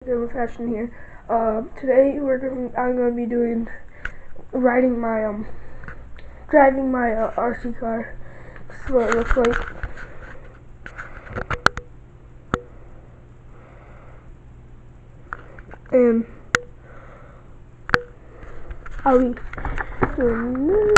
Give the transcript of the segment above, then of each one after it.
Good Fashion here. Today I'm gonna be driving my RC car. This is what it looks like. And I'll be doing this.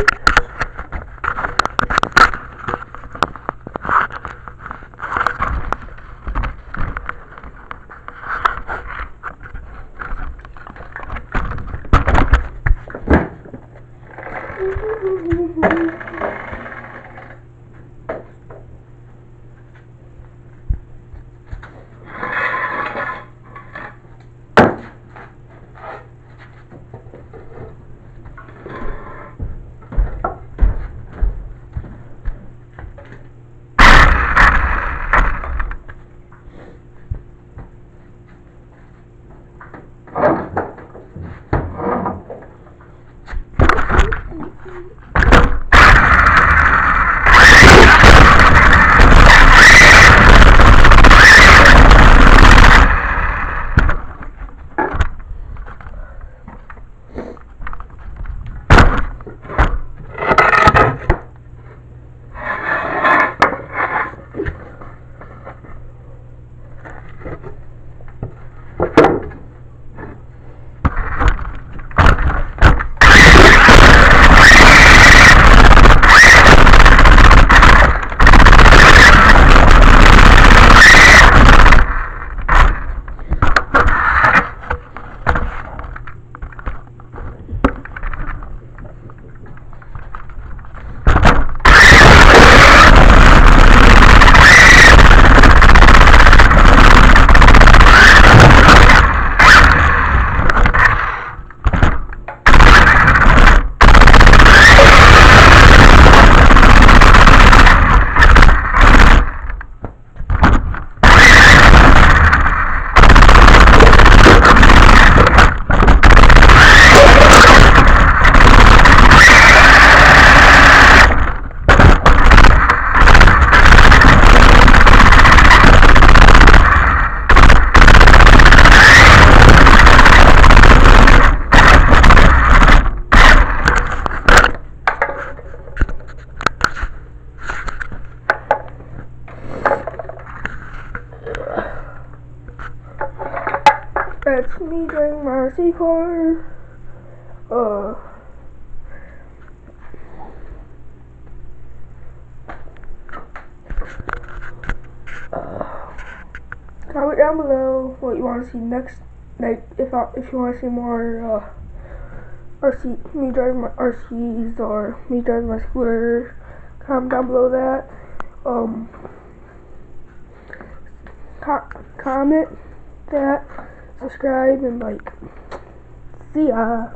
That's me driving my RC car. Comment down below what you want to see next. Like if you want to see more me driving my RCs or me driving my scooter. Comment down below that. Comment that, subscribe, and like. See ya.